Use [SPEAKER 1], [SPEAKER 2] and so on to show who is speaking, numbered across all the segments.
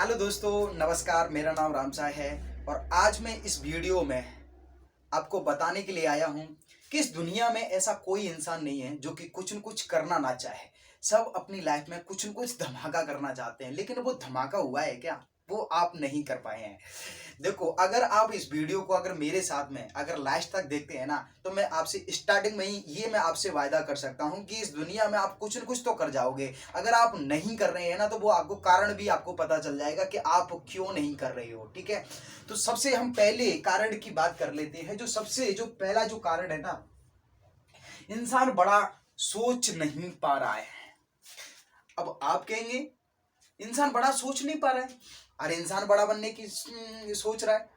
[SPEAKER 1] Hello दोस्तों, नमस्कार। मेरा नाम रामसा है और आज मैं इस वीडियो में आपको बताने के लिए आया हूँ कि इस दुनिया में ऐसा कोई इंसान नहीं है जो कि कुछ न कुछ करना ना चाहे। सब अपनी लाइफ में कुछ न कुछ धमाका करना चाहते हैं, लेकिन वो धमाका हुआ है क्या, वो आप नहीं कर पाए हैं। देखो, अगर आप इस वीडियो को अगर मेरे साथ में अगर लास्ट तक देखते हैं ना, तो मैं आपसे स्टार्टिंग में ही ये मैं आपसे वायदा कर सकता हूँ कि इस दुनिया में आप कुछ न कुछ तो कर जाओगे। अगर आप नहीं कर रहे हैं ना, तो वो आपको कारण भी आपको पता चल जाएगा कि आप क्यों नहीं कर रहे हो। ठीक है, तो सबसे हम पहले कारण की बात कर लेते हैं। जो पहला जो कारण है ना, इंसान बड़ा सोच नहीं पा रहा है। अब आप कहेंगे इंसान बड़ा सोच नहीं पा रहा है, अरे इंसान बड़ा बनने की सोच रहा है,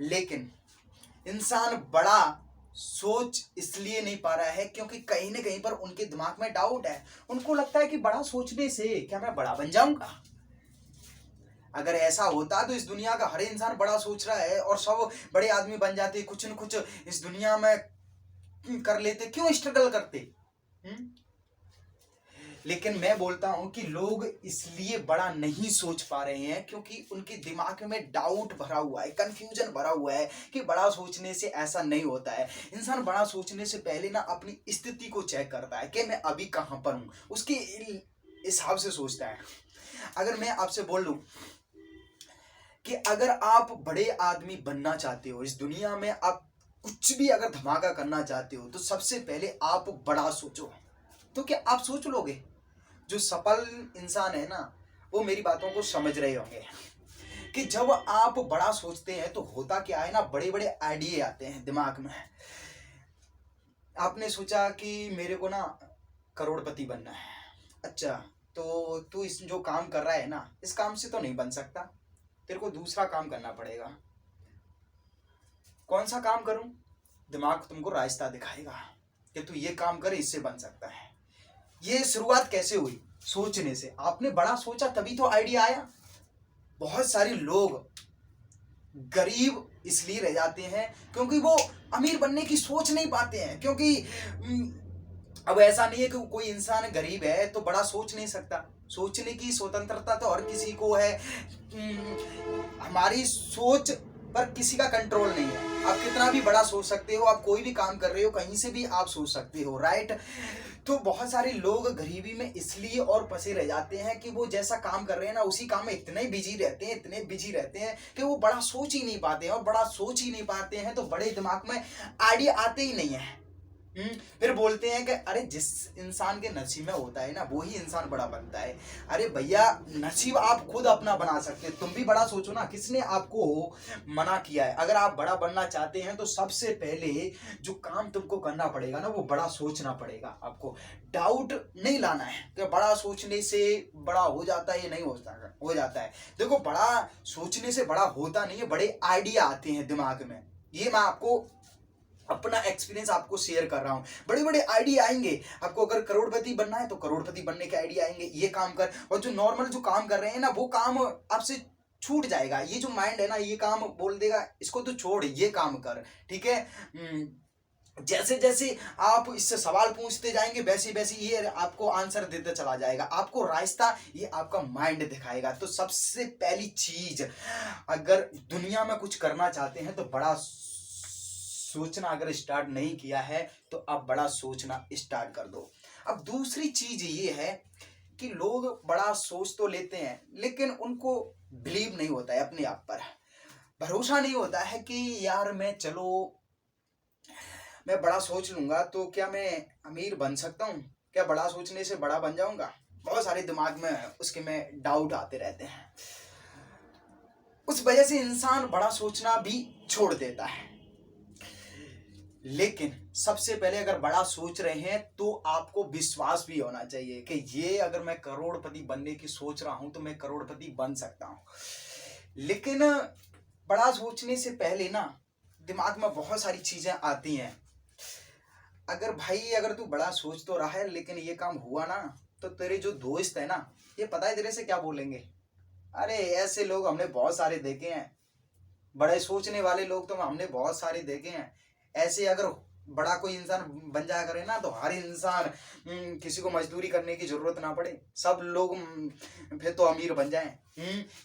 [SPEAKER 1] लेकिन इंसान बड़ा सोच इसलिए नहीं पा रहा है क्योंकि कहीं ना कहीं पर उनके दिमाग में डाउट है। उनको लगता है कि बड़ा सोचने से क्या मैं बड़ा बन जाऊंगा। अगर ऐसा होता तो इस दुनिया का हर इंसान बड़ा सोच रहा है और सब बड़े आदमी बन जाते, कुछ न कुछ इस दुनिया में कर लेते, क्यों स्ट्रगल करते। हम्म? लेकिन मैं बोलता हूं कि लोग इसलिए बड़ा नहीं सोच पा रहे हैं क्योंकि उनके दिमाग में डाउट भरा हुआ है, कंफ्यूजन भरा हुआ है कि बड़ा सोचने से ऐसा नहीं होता है। इंसान बड़ा सोचने से पहले ना अपनी स्थिति को चेक करता है कि मैं अभी कहां पर हूं, उसके हिसाब से सोचता है। अगर मैं आपसे बोल लूं कि अगर आप बड़े आदमी बनना चाहते हो, इस दुनिया में आप कुछ भी अगर धमाका करना चाहते हो, तो सबसे पहले आप बड़ा सोचो। तो क्या आप सोच लोगे? जो सफल इंसान है ना, वो मेरी बातों को समझ रहे होंगे कि जब आप बड़ा सोचते हैं तो होता क्या है ना, बड़े बड़े आइडिया आते हैं दिमाग में। आपने सोचा कि मेरे को ना करोड़पति बनना है। अच्छा, तो तू इस जो काम कर रहा है ना, इस काम से तो नहीं बन सकता, तेरे को दूसरा काम करना पड़ेगा। कौन सा काम करूं? दिमाग तुमको रास्ता दिखाएगा कि तू ये काम करे, इससे बन सकता है। ये शुरुआत कैसे हुई? सोचने से। आपने बड़ा सोचा तभी तो आइडिया आया। बहुत सारे लोग गरीब इसलिए रह जाते हैं क्योंकि वो अमीर बनने की सोच नहीं पाते हैं, क्योंकि अब ऐसा नहीं है कि कोई इंसान गरीब है तो बड़ा सोच नहीं सकता। सोचने की स्वतंत्रता तो हर किसी को है। हमारी सोच पर किसी का कंट्रोल नहीं है। आप कितना भी बड़ा सोच सकते हो, आप कोई भी काम कर रहे हो, कहीं से भी आप सोच सकते हो, राइट। तो बहुत सारे लोग गरीबी में इसलिए और फंसे रह जाते हैं कि वो जैसा काम कर रहे हैं ना, उसी काम में इतने बिजी रहते हैं, इतने बिजी रहते हैं कि वो बड़ा सोच ही नहीं पाते हैं। और बड़ा सोच ही नहीं पाते हैं तो बड़े दिमाग में आइडिया आते ही नहीं है। फिर बोलते हैं कि अरे जिस इंसान के नसीब में होता है ना, वो ही इंसान बड़ा बनता है। अरे भैया, नसीब आप खुद अपना बना सकते हैं। तुम भी बड़ा सोचो ना, किसने आपको मना किया है? अगर आप बड़ा बनना चाहते हैं तो सबसे पहले जो काम तुमको करना पड़ेगा ना, वो बड़ा सोचना पड़ेगा। आपको डाउट नहीं लाना है कि बड़ा सोचने से बड़ा हो जाता है, ये नहीं हो जाता है। देखो, बड़ा सोचने से बड़ा होता नहीं है, बड़े आइडिया आते हैं दिमाग में। ये मैं आपको अपना एक्सपीरियंस आपको शेयर कर रहा हूं। बड़े बड़े आइडिया आएंगे आपको। अगर करोड़पति बनना है तो करोड़पति बनने के आइडिया आएंगे, ये काम कर। और जो नॉर्मल जो काम कर रहे हैं ना, वो काम आपसे छूट जाएगा। ये जो माइंड है ना, ये काम बोल देगा इसको तो छोड़, ये काम कर। ठीक है। जैसे जैसे आप इससे सवाल पूछते जाएंगे, वैसे वैसे ये आपको आंसर देते चला जाएगा। आपको रास्ता ये आपका माइंड दिखाएगा। तो सबसे पहली चीज, अगर दुनिया में कुछ करना चाहते हैं तो बड़ा सोचना अगर स्टार्ट नहीं किया है तो अब बड़ा सोचना स्टार्ट कर दो। अब दूसरी चीज ये है कि लोग बड़ा सोच तो लेते हैं, लेकिन उनको बिलीव नहीं होता है अपने आप पर। भरोसा नहीं होता है कि यार मैं बड़ा सोच लूंगा तो क्या मैं अमीर बन सकता हूँ, क्या बड़ा सोचने से बड़ा बन जाऊंगा। बहुत सारे दिमाग में उसके में डाउट आते रहते हैं। उस वजह से इंसान बड़ा सोचना भी छोड़ देता है। लेकिन सबसे पहले अगर बड़ा सोच रहे हैं तो आपको विश्वास भी होना चाहिए कि ये अगर मैं करोड़पति बनने की सोच रहा हूं तो मैं करोड़पति बन सकता हूं। लेकिन बड़ा सोचने से पहले ना दिमाग में बहुत सारी चीजें आती हैं। अगर तू बड़ा सोच तो रहा है लेकिन ये काम हुआ ना, तो तेरे जो दोस्त है ना, ये पता है तेरे से क्या बोलेंगे? अरे ऐसे लोग हमने बहुत सारे देखे हैं, बड़े सोचने वाले लोग तो हमने बहुत सारे देखे हैं। ऐसे अगर बड़ा कोई इंसान बन जाया करे ना, तो हर इंसान किसी को मजदूरी करने की जरूरत ना पड़े, सब लोग फिर तो अमीर बन जाएं।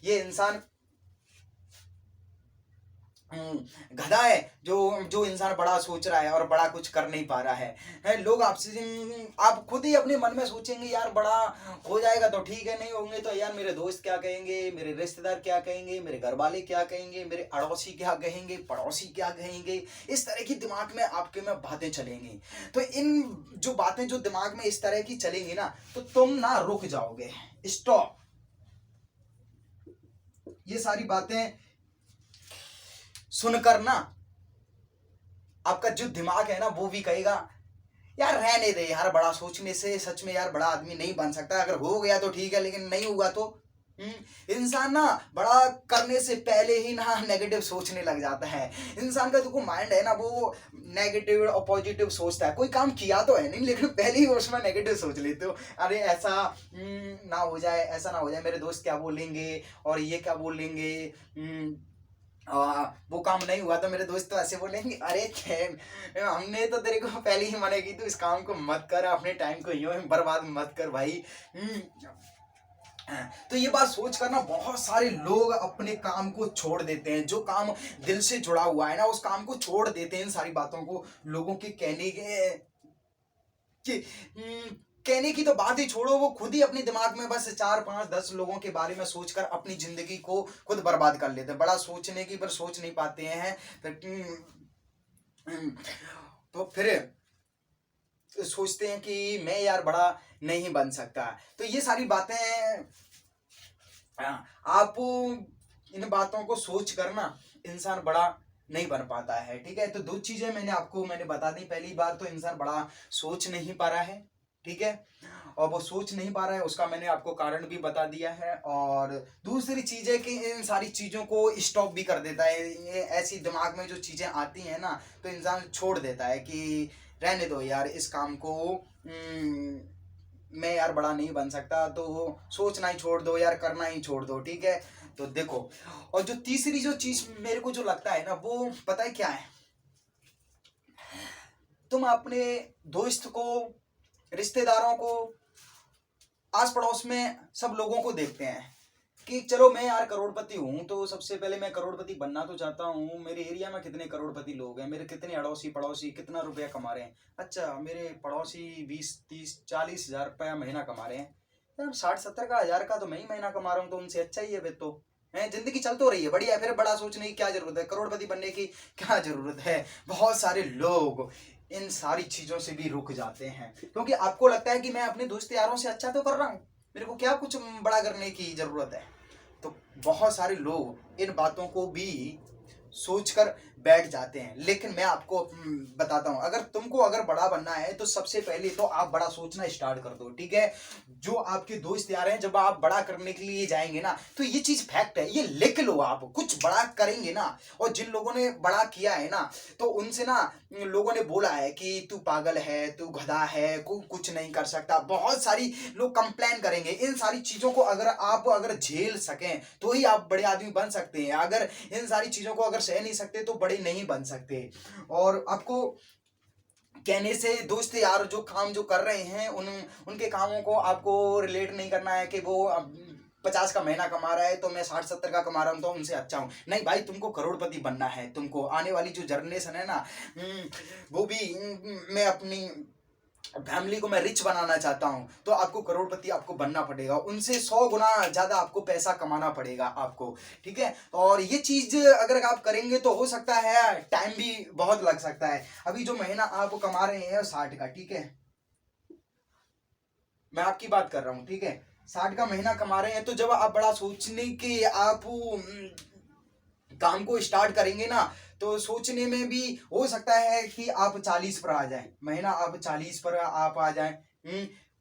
[SPEAKER 1] ये इंसान गधा है जो जो इंसान बड़ा सोच रहा है और बड़ा कुछ कर नहीं पा रहा है। लोग आपसे, आप खुद ही अपने मन में सोचेंगे यार बड़ा हो जाएगा तो ठीक है, नहीं होंगे तो यार मेरे दोस्त क्या कहेंगे, मेरे रिश्तेदार क्या कहेंगे, मेरे घर वाले क्या कहेंगे, मेरे अड़ोसी क्या कहेंगे, पड़ोसी क्या कहेंगे। इस तरह की दिमाग में आपके में बातें चलेंगी। तो इन जो बातें जो दिमाग में इस तरह की चलेंगी ना, तो तुम ना रुक जाओगे, स्टॉप। ये सारी बातें सुनकर ना आपका जो दिमाग है ना वो भी कहेगा यार रहने दे यार, बड़ा सोचने से सच में यार बड़ा आदमी नहीं बन सकता, अगर हो गया तो ठीक है लेकिन नहीं हुआ तो। इंसान ना बड़ा करने से पहले ही ना नेगेटिव सोचने लग जाता है। इंसान का जो माइंड है ना वो नेगेटिव और पॉजिटिव सोचता है। कोई काम किया तो है नहीं लेकिन पहले ही उसमें नेगेटिव सोच लेते हो, अरे ऐसा ना हो जाए, ऐसा ना हो जाए, मेरे दोस्त क्या बोलेंगे और ये क्या बोलेंगे, वो काम नहीं हुआ तो मेरे दोस्त तो ऐसे बोलेंगे अरे हमने तो तेरे को पहले ही मना की, तू इस काम को मत कर, अपने टाइम को यूं बर्बाद मत कर भाई। तो ये बात सोच कर ना बहुत सारे लोग अपने काम को छोड़ देते हैं, जो काम दिल से जुड़ा हुआ है ना उस काम को छोड़ देते हैं इन सारी बातों को लोगों के कहने की तो बात ही छोड़ो, वो खुद ही अपने दिमाग में बस 4 5 10 लोगों के बारे में सोचकर अपनी जिंदगी को खुद बर्बाद कर लेते हैं। बड़ा सोचने की पर सोच नहीं पाते हैं, तो फिर सोचते हैं कि मैं यार बड़ा नहीं बन सकता। तो ये सारी बातें आप इन बातों को सोच कर ना इंसान बड़ा नहीं बन पाता है। ठीक है, तो 2 चीजें मैंने बता दी। पहली बात तो इंसान बड़ा सोच नहीं पा रहा है, ठीक है, और वो सोच नहीं पा रहा है उसका मैंने आपको कारण भी बता दिया है। और दूसरी चीज है कि इन सारी चीजों को स्टॉप भी कर देता है। ये ऐसी दिमाग में जो चीजें आती हैं ना तो इंसान छोड़ देता है कि रहने दो यार इस काम को, मैं यार बड़ा नहीं बन सकता, तो सोचना ही छोड़ दो यार, करना ही छोड़ दो। ठीक है, तो देखो, और जो तीसरी जो चीज मेरे को जो लगता है ना वो पता है क्या है, तुम अपने दोस्त को, रिश्तेदारों को, आस पड़ोस में सब लोगों को देखते हैं कि चलो मैं यार करोड़पति हूँ तो सबसे पहले मैं करोड़पति बनना तो चाहता हूँ, मेरे एरिया में कितने करोड़पति लोग हैं, मेरे कितने अड़ोसी पड़ोसी कितना रुपया कमा रहे हैं, अच्छा मेरे पड़ोसी 20 30 40 हज़ार रुपया महीना कमा रहे हैं, यार 60 70 का हज़ार का तो मैं ही महीना कमा रहा हूँ, तो उनसे अच्छा ही है फिर तो है, जिंदगी चल तो रही है बढ़िया, फिर बड़ा सोचने की क्या जरूरत है, करोड़पति बनने की क्या जरूरत है। बहुत सारे लोग इन सारी चीजों से भी रुक जाते हैं क्योंकि आपको लगता है कि मैं अपने दोस्त यारों से अच्छा तो कर रहा हूँ, मेरे को क्या कुछ बड़ा करने की जरूरत है। तो बहुत सारे लोग इन बातों को भी सोचकर बैठ जाते हैं। लेकिन मैं आपको बताता हूं, अगर तुमको अगर बड़ा बनना है तो सबसे पहले तो आप बड़ा सोचना स्टार्ट कर दो। ठीक है, जो आपके दोस्त यार हैं जब आप बड़ा करने के लिए जाएंगे ना तो ये चीज फैक्ट है, ये लिख लो, आप कुछ बड़ा करेंगे ना, और जिन लोगों ने बड़ा किया है ना तो उनसे ना लोगों ने बोला है कि तू पागल है, तू गधा है, कुछ नहीं कर सकता, बहुत सारी लोग कंप्लेन करेंगे। इन सारी चीजों को अगर आप झेल सकें तो ही आप बड़े आदमी बन सकते हैं, अगर इन सारी चीजों को अगर सह नहीं सकते तो बड़े नहीं बन सकते। और आपको कहने से दोस्त यार जो काम जो कर रहे हैं उनके कामों को आपको रिलेट नहीं करना है कि वो 50 का महीना कमा रहा है तो मैं 60 70 का कमा रहा हूँ तो उनसे अच्छा हूँ, नहीं भाई, तुमको करोड़पति बनना है, तुमको आने वाली जो जनरेशन है ना वो भी मैं अपनी फैमिली को मैं रिच बनाना चाहता हूं तो आपको करोड़पति आपको बनना पड़ेगा, उनसे 100 गुना ज्यादा आपको पैसा कमाना पड़ेगा आपको। ठीक है, और ये चीज अगर आप करेंगे तो हो सकता है टाइम भी बहुत लग सकता है। अभी जो महीना आप कमा रहे हैं 60 का, ठीक है, मैं आपकी बात कर रहा हूँ, ठीक है, 60 का महीना कमा रहे हैं तो जब आप बड़ा सोचने के आप काम को स्टार्ट करेंगे ना तो सोचने में भी हो सकता है कि आप 40 पर आ जाए, महीना आप 40 पर आप आ जाए,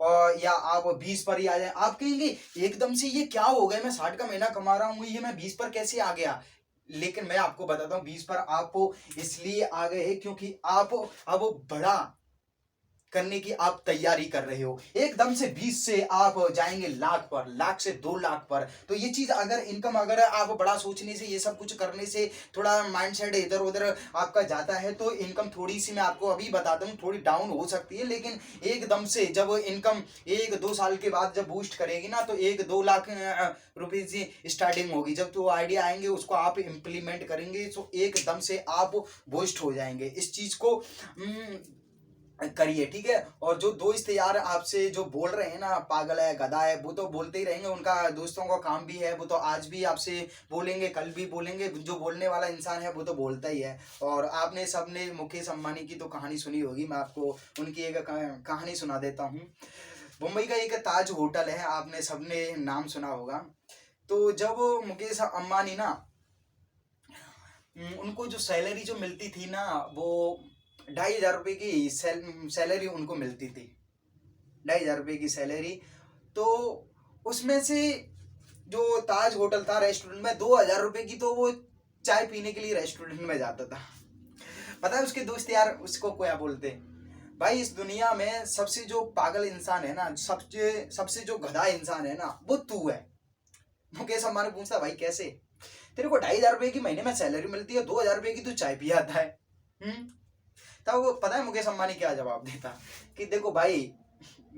[SPEAKER 1] और या आप 20 पर ही आ जाए। आप कहेंगे एकदम से ये क्या हो गया, मैं 60 का महीना कमा रहा हूँ ये मैं 20 पर कैसे आ गया। लेकिन मैं आपको बताता हूँ 20 पर आप इसलिए आ गए क्योंकि आप अब बड़ा करने की आप तैयारी कर रहे हो, एकदम से 20 से आप जाएंगे लाख पर, लाख से 2 लाख पर। तो ये चीज अगर इनकम अगर आप बड़ा सोचने से, ये सब कुछ करने से थोड़ा माइंडसेट इधर उधर आपका जाता है तो इनकम थोड़ी सी, मैं आपको अभी बताता हूँ, थोड़ी डाउन हो सकती है। लेकिन एकदम से जब इनकम 1-2 साल के बाद जब बूस्ट करेगी ना, तो 1-2 लाख रुपए से स्टार्टिंग होगी। जब तो आइडिया आएंगे उसको आप इम्प्लीमेंट करेंगे तो एकदम से आप बूस्ट हो जाएंगे। इस चीज को करिए, ठीक है। और जो दोस्त यार आपसे जो बोल रहे हैं ना पागल है, गधा है, वो तो बोलते ही रहेंगे, उनका दोस्तों का काम भी है, वो तो आज भी आपसे बोलेंगे, कल भी बोलेंगे। जो बोलने वाला इंसान है वो तो बोलता ही है। और आपने सबने मुकेश अंबानी की तो कहानी सुनी होगी, मैं आपको उनकी एक कहानी सुना देता हूँ। मुंबई का एक ताज होटल है, आपने सबने नाम सुना होगा। तो जब मुकेश अंबानी ना, उनको जो सैलरी जो मिलती थी ना, वो 2,500 रुपये की सैलरी उनको मिलती थी, 2,500 रुपये की सैलरी। तो उसमें से जो ताज होटल था, रेस्टोरेंट में 2,000 रुपये की तो वो चाय पीने के लिए रेस्टोरेंट में जाता था। पता है उसके दोस्त यार उसको क्या बोलते, भाई इस दुनिया में सबसे जो पागल इंसान है ना, सबसे सबसे जो गधा इंसान है ना, वो तू है। मुकेश अंबानी पूछता भाई कैसे, तेरे को 2,500 रुपये की महीने में सैलरी मिलती है, 2,000 रुपये की तू चाय पी आता है। तब वो पता है मुकेश अंबानी क्या जवाब देता कि देखो भाई,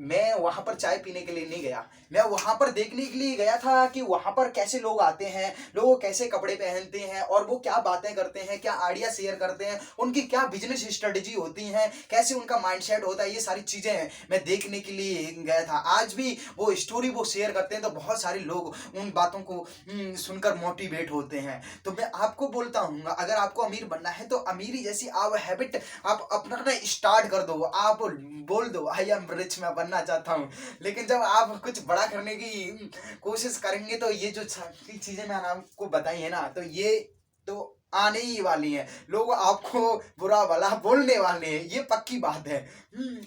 [SPEAKER 1] मैं वहां पर चाय पीने के लिए नहीं गया, मैं वहां पर देखने के लिए गया था कि वहां पर कैसे लोग आते हैं, लोग कैसे कपड़े पहनते हैं, और वो क्या बातें करते हैं, क्या आइडिया शेयर करते हैं, उनकी क्या बिजनेस स्ट्रेटेजी होती है, कैसे उनका माइंडसेट होता है, ये सारी चीजें मैं देखने के लिए गया था। आज भी वो स्टोरी वो शेयर करते हैं तो बहुत सारे लोग उन बातों को सुनकर मोटिवेट होते हैं। तो मैं आपको बोलता हूँ, अगर आपको अमीर बनना है तो अमीरी जैसी आप हैबिट आप अपनाना स्टार्ट कर दो। आप बोल दो आई एम रिच, मैं बनना चाहता हूँ। लेकिन जब आप कुछ बड़ा करने की कोशिश करेंगे तो ये जो चीजें मैंने आपको बताई है ना, तो ये तो आने ही वाली हैं। लोग आपको बुरा भला बोलने वाले हैं, ये पक्की बात है।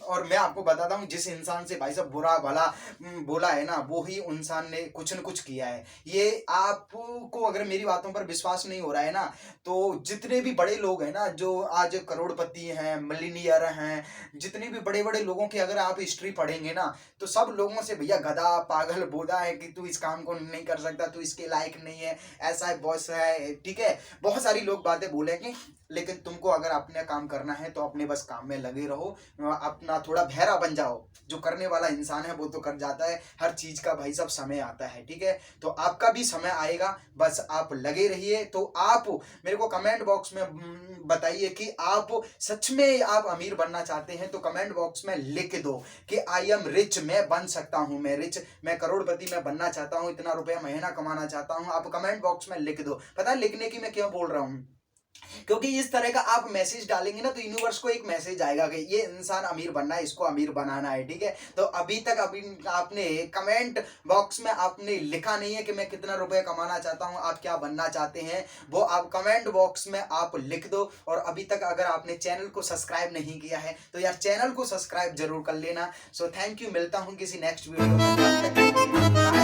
[SPEAKER 1] और मैं आपको बताता हूँ, जिस इंसान से भाई साहब बुरा भला बोला है ना, वो ही इंसान ने कुछ न कुछ किया है। ये आपको अगर मेरी बातों पर विश्वास नहीं हो रहा है ना, तो जितने भी बड़े लोग हैं ना, जो आज करोड़पति हैं, मिलीनियर हैं, जितने भी बड़े बड़े लोगों की अगर आप हिस्ट्री पढ़ेंगे ना, तो सब लोगों से भैया गधा, पागल, बोधा है कि तू इस काम को नहीं कर सकता, तू इसके लायक नहीं है, ऐसा है, बॉस है, ठीक है, बहुत सारी लोग बातें बोलेंगे। लेकिन तुमको अगर अपने काम करना है तो अपने बस काम में लगे रहो, अपना थोड़ा बहरा बन जाओ। जो करने वाला इंसान है वो तो कर जाता है, हर चीज का भाई सब समय आता है, ठीक है। तो आपका भी समय आएगा, बस आप लगे रहिए। तो आप मेरे को कमेंट बॉक्स में बताइए कि आप सच में आप अमीर बनना चाहते हैं, तो कमेंट बॉक्स में लिख दो कि आई एम रिच, मैं बन सकता हूं, मैं रिच, मैं करोड़पति मैं बनना चाहता हूं, इतना रुपया महीना कमाना चाहता हूं। आप कमेंट बॉक्स में लिख दो। पता है लिखने की मैं क्यों बोल रहा हूं, क्योंकि इस तरह का आप मैसेज डालेंगे ना तो यूनिवर्स को एक मैसेज आएगा कि ये इंसान अमीर बनना है, इसको अमीर बनाना है, ठीक है। तो अभी तक आपने कमेंट बॉक्स में आपने लिखा नहीं है कि मैं कितना रुपए कमाना चाहता हूं, आप क्या बनना चाहते हैं, वो आप कमेंट बॉक्स में आप लिख दो। और अभी तक अगर आपने चैनल को सब्सक्राइब नहीं किया है तो यार चैनल को सब्सक्राइब जरूर कर लेना। सो थैंक यू, मिलता हूं किसी नेक्स्ट वीडियो में।